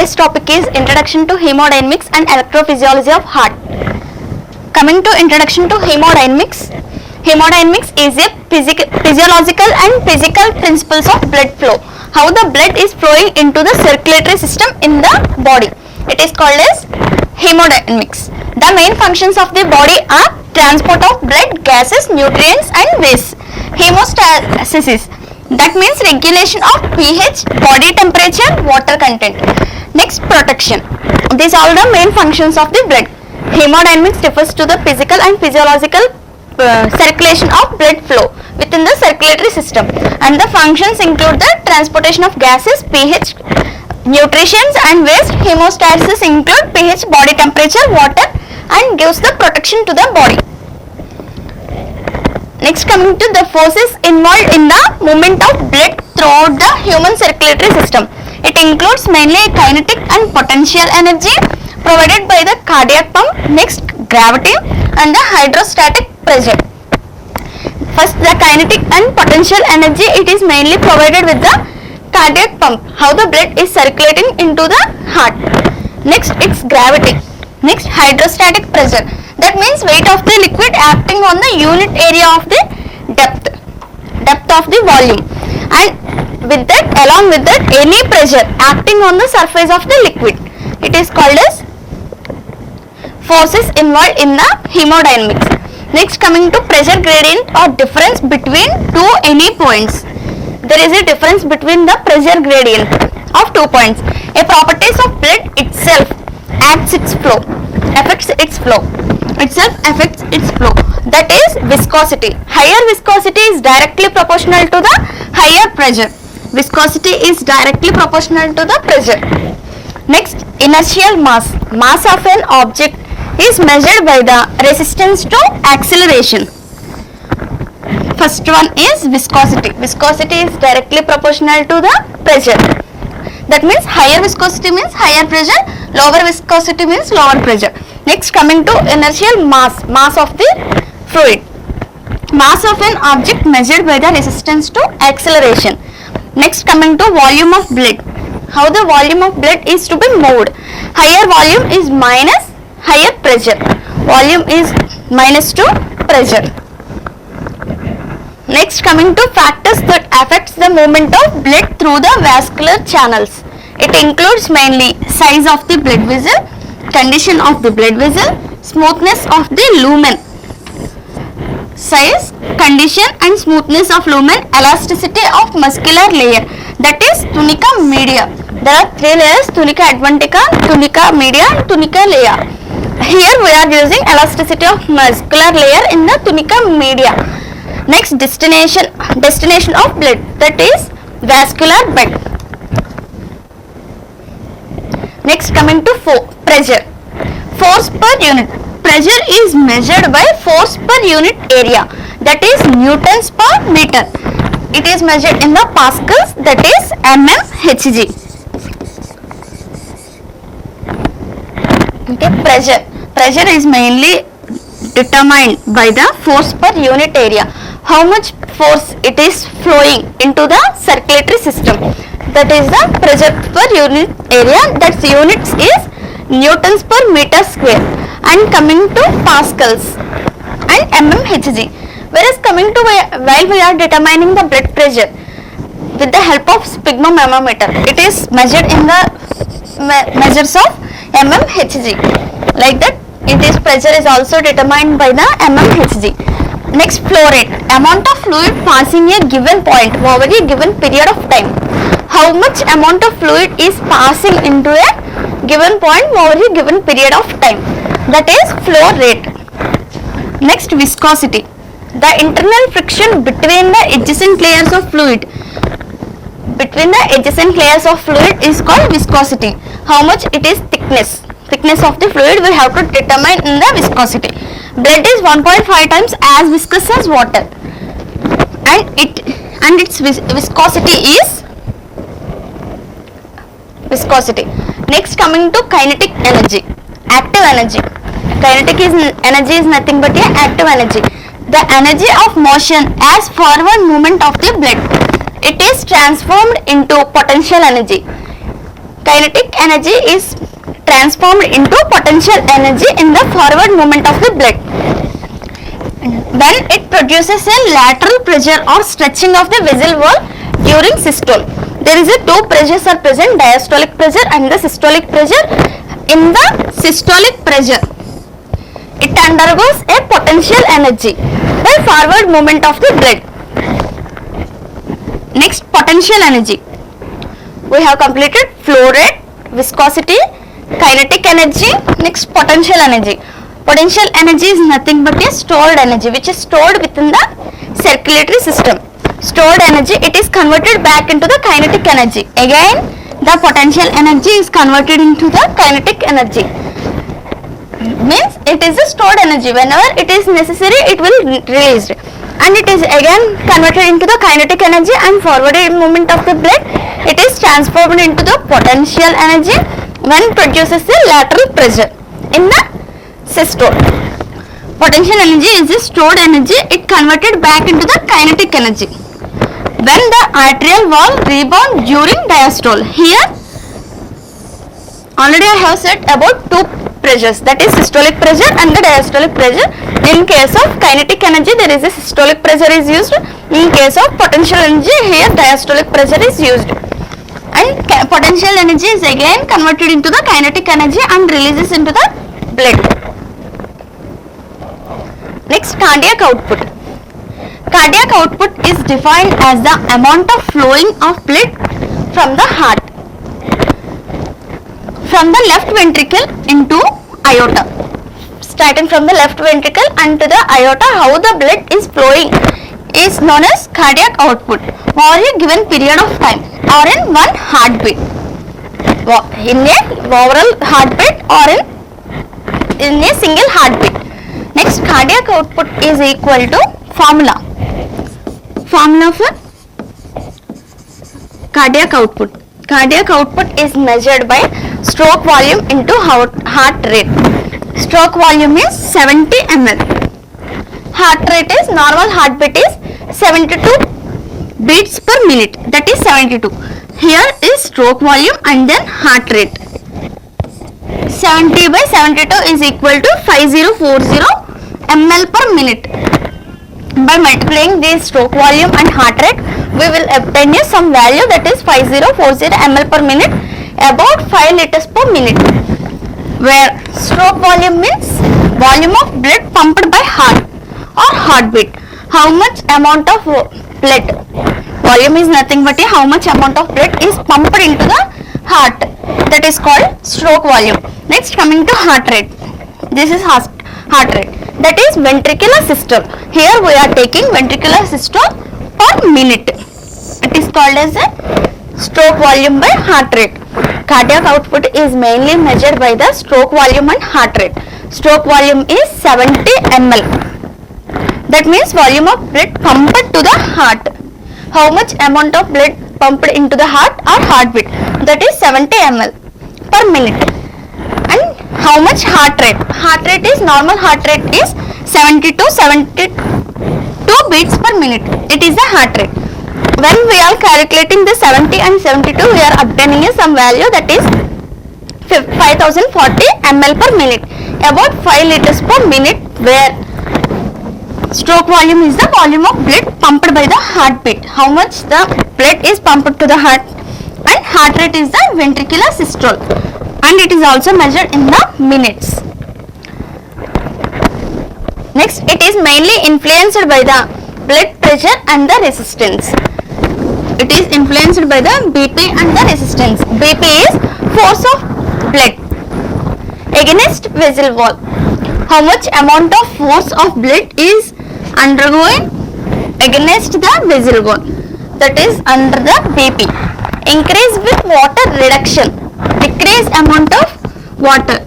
today's topic is Introduction to Hemodynamics and Electrophysiology of Heart. Coming to Introduction to Hemodynamics. Hemodynamics is a physiological and physical principles of blood flow. How the blood is flowing into the circulatory system in the body. It is called as hemodynamics. The main functions of the body are transport of blood, gases, nutrients and waste. Hemostasis, that means regulation of pH, body temperature, water content. Next, protection. These are all the main functions of the blood. Hemodynamics refers to the physical and physiological circulation of blood flow within the circulatory system, and the functions include the transportation of gases, pH, nutrients and waste. Hemostasis include pH, body temperature, water and gives the protection to the body. Next, coming to the forces involved in the movement of blood throughout the human circulatory system. It includes mainly kinetic and potential energy provided by the cardiac pump. Next, gravity and the hydrostatic pressure. First, the kinetic and potential energy, it is mainly provided with the cardiac pump, how the blood is circulating into the heart. Next, it's gravity. Next, hydrostatic pressure, that means weight of the liquid acting on the unit area of the depth of the volume, and with that, along with that, any pressure acting on the surface of the liquid. It is called as forces involved in the hemodynamics. Next, coming to pressure gradient or difference between two any points. There is a difference between the pressure gradient of 2 points. A properties of blood itself affects its flow. That is viscosity. Higher viscosity is directly proportional to the higher pressure. Viscosity is directly proportional to the pressure. Next, inertial mass. Mass of an object is measured by the resistance to acceleration. First one is viscosity. Viscosity is directly proportional to the pressure. That means higher viscosity means higher pressure, lower viscosity means lower pressure. Next, coming to inertial mass. Mass of the fluid. Mass of an object measured by the resistance to acceleration. Next, coming to volume of blood. How the volume of blood is to be moved. Higher volume is minus higher pressure. Volume is minus to pressure. Next, coming to factors that affects the movement of blood through the vascular channels. It includes mainly size of the blood vessel, condition of the blood vessel, smoothness of the lumen. Size, condition and smoothness of lumen, elasticity of muscular layer, that is tunica media. There are 3 layers: tunica adventitia, tunica media and tunica layer. Here we are using elasticity of muscular layer in the tunica media. Next, destination of blood, that is vascular bed. Next, coming to pressure. Force per unit. Pressure is measured by force per unit area, that is newtons per meter. It is measured in the pascals, that is mmHg. Okay, pressure is mainly determined by the force per unit area. How much force it is flowing into the circulatory system, that is the pressure per unit area. That units is newtons per meter square, and coming to pascals and mmHg. Whereas coming to while we are determining the blood pressure with the help of sphygmomanometer, it is measured in the measures of mmHg. Like that, it is pressure is also determined by the mmHg. Next, flow rate. Amount of fluid passing a given point over a given period of time. How much amount of fluid is passing into a given point over a given period of time. That is flow rate. Next, viscosity. The internal friction between the adjacent layers of fluid. Is called viscosity. How much it is thickness. Thickness of the fluid we have to determine in the viscosity. Blood is 1.5 times as viscous as water, and its viscosity is viscosity. Next, coming to kinetic energy, active energy. Kinetic energy is nothing but active energy. The energy of motion as forward movement of the blood. It is transformed into potential energy. kinetic energy is transformed into potential energy in the forward movement of the blood. When it produces a lateral pressure or stretching of the vessel wall during systole. There is a two pressures are present, diastolic pressure and the systolic pressure. In the systolic pressure, it undergoes a potential energy by forward movement of the blood. Next, potential energy. We have completed flow rate, viscosity, kinetic energy. Next, potential energy. Potential energy is nothing but a stored energy which is stored within the circulatory system. Stored energy, it is converted back into the kinetic energy. Again, the potential energy is converted into the kinetic energy. Means it is a stored energy. Whenever it is necessary, it will released, and it is again converted into the kinetic energy and forwarded movement of the blood. It is transformed into the potential energy when produces a lateral pressure in the systole. Potential energy is a stored energy. It converted back into the kinetic energy when the arterial wall rebound during diastole. Here already I have said about two pressures, that is systolic pressure and the diastolic pressure. In case of kinetic energy, there is a systolic pressure is used. In case of potential energy, here diastolic pressure is used. And potential energy is again converted into the kinetic energy and releases into the blood. Next, cardiac output. Cardiac output is defined as the amount of flowing of blood from the heart from the left ventricle into aorta. Starting from the left ventricle and to the aorta, how the blood is flowing is known as cardiac output over a given period of time or in one heartbeat. In a overall heartbeat or in a single heartbeat. Next, cardiac output is equal to formula for cardiac output. Cardiac output is measured by stroke volume into heart rate. Stroke volume is 70 ml. Heart rate is, normal heartbeat is 72 beats per minute, that is 72. Here is stroke volume and then heart rate. 70 by 72 is equal to 5040 ml per minute. By multiplying this stroke volume and heart rate, we will obtain some value, that is 5040 ml per minute, about 5 liters per minute, where stroke volume means volume of blood pumped by heart or heartbeat. How much amount of blood? Volume is nothing but how much amount of blood is pumped into the heart, that is called stroke volume. Next, coming to heart rate. This is heart rate, that is ventricular systole. Here we are taking ventricular systole per minute. It is called as a stroke volume by heart rate. Cardiac output is mainly measured by the stroke volume and heart rate. Stroke volume is 70 ml. That means volume of blood pumped to the heart. How much amount of blood pumped into the heart or heartbeat? That is 70 ml per minute. And how much heart rate? Heart rate is, normal heart rate is 72 beats per minute. It is the heart rate. When we are calculating the 70 and 72, we are obtaining some value, that is 5040 ml per minute, about 5 liters per minute, where stroke volume is the volume of blood pumped by the heartbeat. How much the blood is pumped to the heart, and heart rate is the ventricular systole, and it is also measured in the minutes. Next, it is mainly influenced by the blood pressure and the resistance. It is influenced by the BP and the resistance. BP is force of blood against vessel wall. How much amount of force of blood is undergoing against the vessel wall? That is under the BP. Increase with water reduction. Decrease amount of water.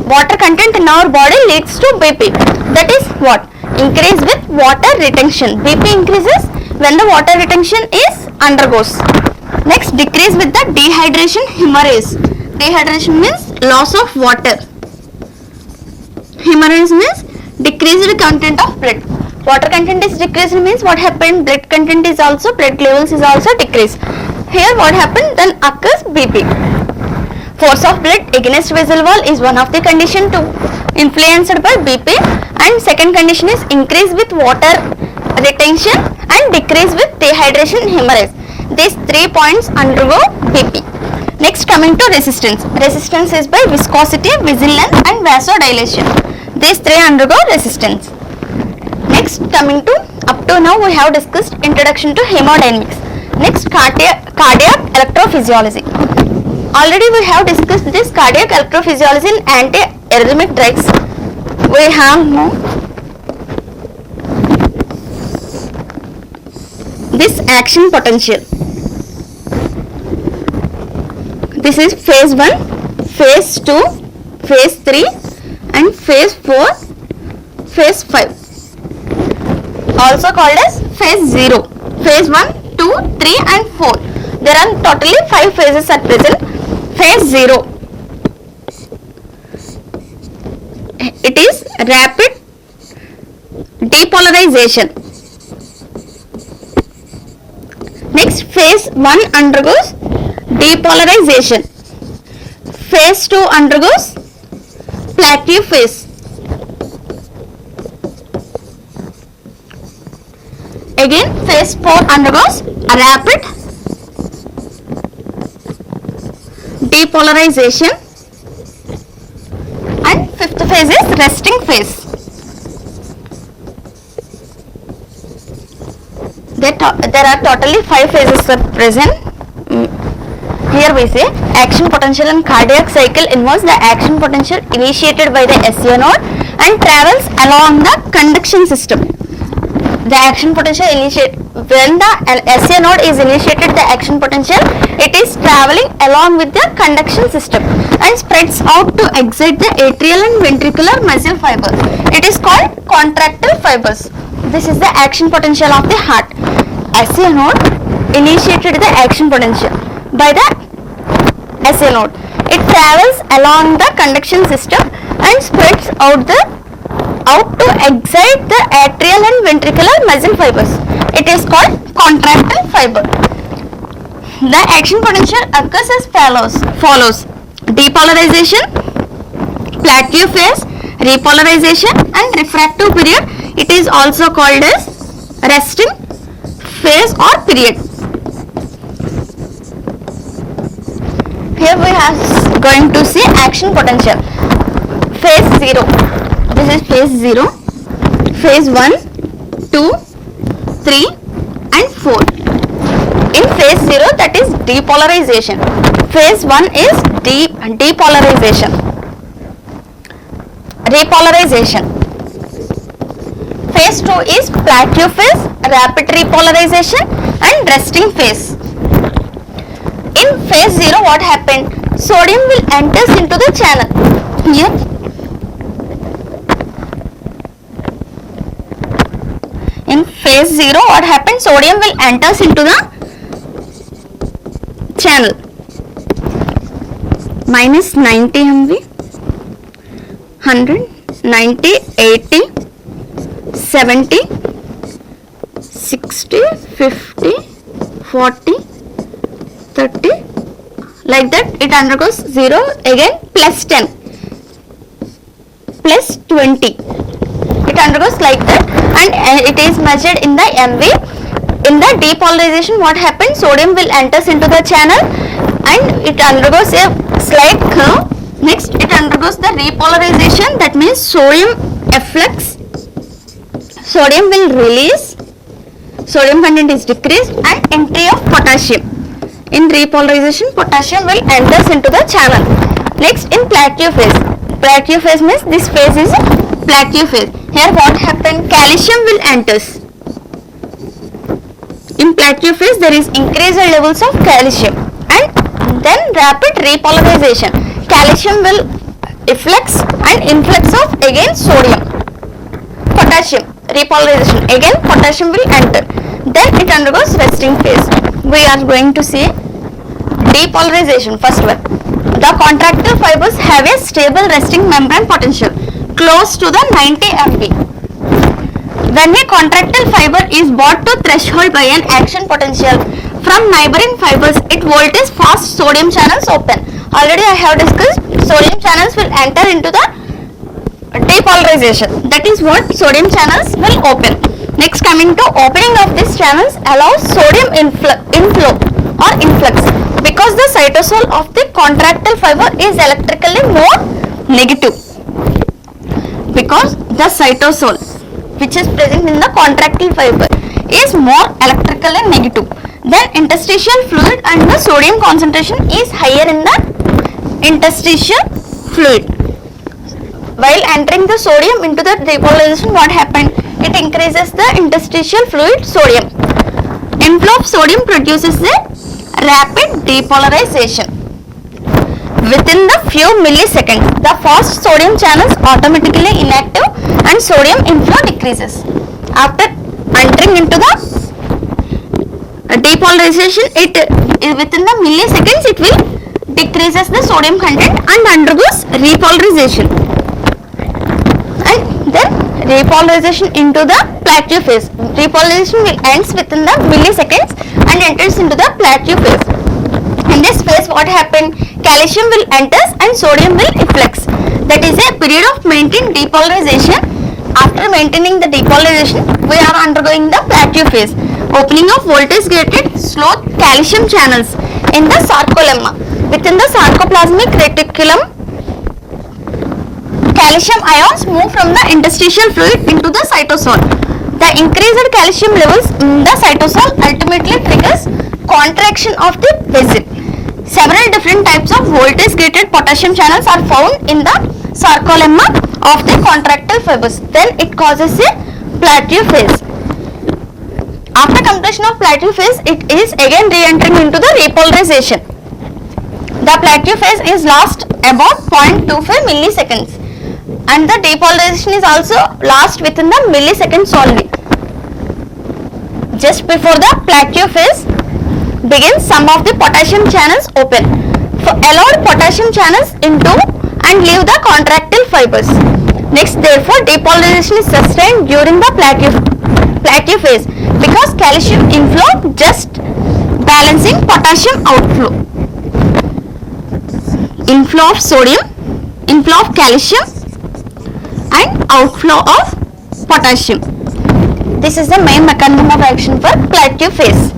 Water content in our body leads to BP. That is what? Increase with water retention. BP increases when the water retention is undergoes. Next, decrease with the dehydration hemorrhage. Dehydration means loss of water. Hemorrhage means decreased content of blood. Water content is decreased means what happened? Blood content is also, blood levels is also decreased. Here what happened? Then occurs BP. Force of blood against vessel wall is one of the condition to influenced by BP, and second condition is increase with water retention and decrease with dehydration hemorrhage. These 3 points undergo BP. Next, coming to resistance. Resistance is by viscosity, vigilance and vasodilation. These 3 undergo resistance. Next, coming to up to now we have discussed introduction to hemodynamics. Next, cardiac electrophysiology. Already we have discussed this cardiac electrophysiology in anti-arrhythmic drugs. We have now this action potential. This is phase 1, phase 2, phase 3 and phase 4, phase 5. Also called as phase 0. Phase 1, 2, 3 and 4. There are totally 5 phases at present. Phase 0. It is rapid depolarization. Next, phase 1 undergoes depolarization. Phase 2 undergoes plateau phase. Again, phase 4 undergoes a rapid depolarization, and fifth phase is resting phase. There are totally 5 phases at present. Here we say action potential in cardiac cycle involves the action potential initiated by the SCA node and travels along the conduction system. The action potential when the SCA node is initiated, the action potential, it is traveling along with the conduction system and spreads out to excite the atrial and ventricular muscle fibers. It is called contractile fibers. This is the action potential of the heart. SCA node initiated the action potential by the SCA node. It travels along the conduction system and spreads out to excite the atrial and ventricular muscle fibers. It is called contractile fiber. The action potential occurs as follows: depolarization, plateau phase, repolarization and refractive period. It is also called as resting phase or period. Here we are going to see action potential. Phase 0. This is phase 0. Phase 1, 2, 3 and 4. In phase 0, that is depolarization. Phase 1 is depolarization. Repolarization. Phase 2 is plateau phase, rapid repolarization and resting phase. In phase 0, what happened? Sodium will enters into the channel. Here, in phase 0, what happened? Sodium will enters into the channel. Minus 90 mV, 100, 90, 80, 70, 60, 50, 40, 30, like that. It undergoes 0, again plus 10, plus 20. It undergoes like that, and it is measured in the MV. In the depolarization, what happens? Sodium will enters into the channel and it undergoes a slight curve. Next, it undergoes the repolarization. That means sodium efflux. Sodium will release. Sodium content is decreased, and entry of potassium. In repolarization, potassium will enters into the channel. Next, in plateau phase. Plateau phase means this phase is plateau phase. Here what happened? Calcium will enters. In plateau phase, there is increased levels of calcium, and then rapid repolarization. Calcium will efflux and influx of again sodium. Potassium repolarization, again potassium will enter. Then it undergoes resting phase. We are going to see depolarization. First one, the contractile fibers have a stable resting membrane potential close to the 90 mV. When a contractile fiber is brought to threshold by an action potential from neighboring fibers, it voltages fast sodium channels open. Already I have discussed sodium channels will enter into the depolarization. That is what sodium channels will open. Next, coming to opening of these channels allows sodium inflow or influx because the cytosol of the contractile fiber is electrically more negative. Because the cytosol which is present in the contractile fiber is more electrically negative, then interstitial fluid and the sodium concentration is higher in the interstitial fluid. While entering the sodium into the depolarization, what happened? It increases the interstitial fluid sodium. Inflow of sodium produces a rapid depolarization. Within the few milliseconds, the fast sodium channels automatically inactive and sodium inflow decreases. After entering into the depolarization, within the milliseconds it will decreases the sodium content and undergoes repolarization. And then repolarization into the plateau phase. Repolarization will ends within the milliseconds and enters into the plateau phase. In this phase, what happened? Calcium will enters and sodium will efflux. That is a period of maintained depolarization. After maintaining the depolarization, we are undergoing the plateau phase. Opening of voltage gated slow calcium channels in the sarcolemma. Within the sarcoplasmic reticulum, calcium ions move from the interstitial fluid into the cytosol. The increased calcium levels in the cytosol ultimately triggers contraction of the vessel. Several different types of voltage gated potassium channels are found in the sarcolemma of the contractile fibers. Then it causes a plateau phase. After completion of plateau phase, it is again re-entering into the repolarization. The plateau phase is last about 0.25 milliseconds and the depolarization is also last within the milliseconds only. Just before the plateau phase begins, some of the potassium channels open. Allowed potassium channels into and leave the contractile fibers. Next, therefore, depolarization is sustained during the plateau phase because calcium inflow just balancing potassium outflow. Inflow of sodium, inflow of calcium and outflow of potassium. This is the main mechanism of action for plateau phase.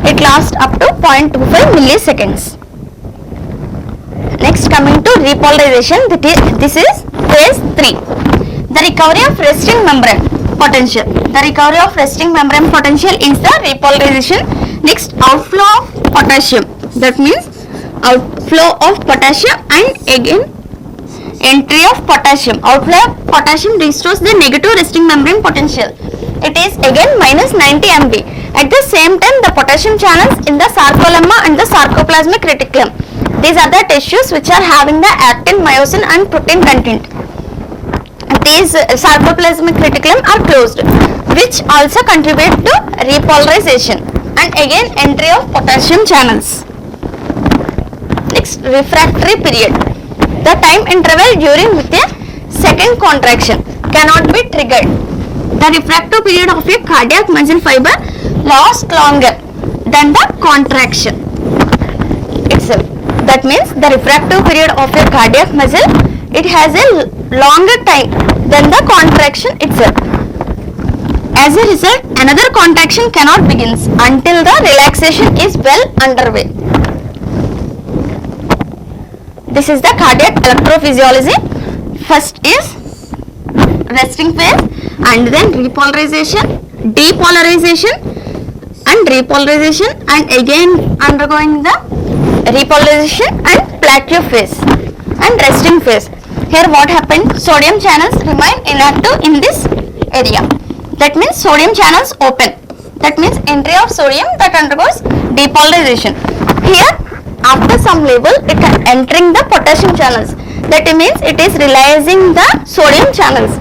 It lasts up to 0.25 milliseconds. Next, coming to repolarization, this is phase 3. The recovery of resting membrane potential. The recovery of resting membrane potential is the repolarization. Next, outflow of potassium. That means outflow of potassium and again entry of potassium. Outflow of potassium restores the negative resting membrane potential. It is again minus 90 MB. At the same time, the potassium channels in the sarcolemma and the sarcoplasmic reticulum. These are the tissues which are having the actin, myosin and protein content. These sarcoplasmic reticulum are closed, which also contribute to repolarization and again entry of potassium channels. Next, refractory period. The time interval during which a second contraction cannot be triggered. The refractive period of a cardiac muscle fiber lasts longer than the contraction itself. That means the refractive period of a cardiac muscle, it has a longer time than the contraction itself. As a result, another contraction cannot begin until the relaxation is well underway. This is the cardiac electrophysiology. First is resting phase and then repolarization, depolarization and repolarization and again undergoing the repolarization and plateau phase and resting phase. Here what happened? Sodium channels remain inactive in this area. That means sodium channels open. That means entry of sodium that undergoes depolarization. Here after some level it is entering the potassium channels. That means it is realizing the sodium channels.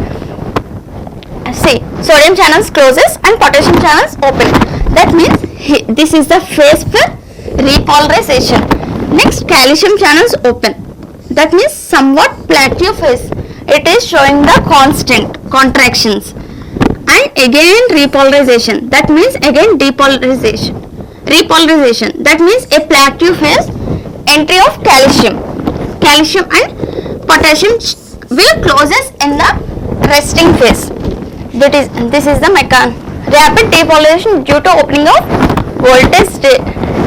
See, sodium channels closes and potassium channels open. That means this is the phase for repolarization. Next, calcium channels open. That means somewhat plateau phase. It is showing the constant contractions. And again repolarization. That means again depolarization. Repolarization. That means a plateau phase. Entry of calcium. calcium and potassium will closes in the resting phase. This is the mechanism. Rapid depolarization due to opening of voltage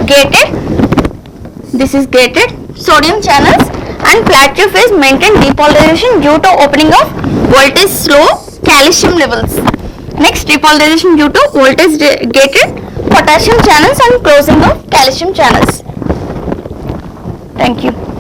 gated. This is gated sodium channels, and plateau phase maintain depolarization due to opening of voltage slow calcium levels. Next, depolarization due to voltage gated potassium channels and closing of calcium channels. Thank you.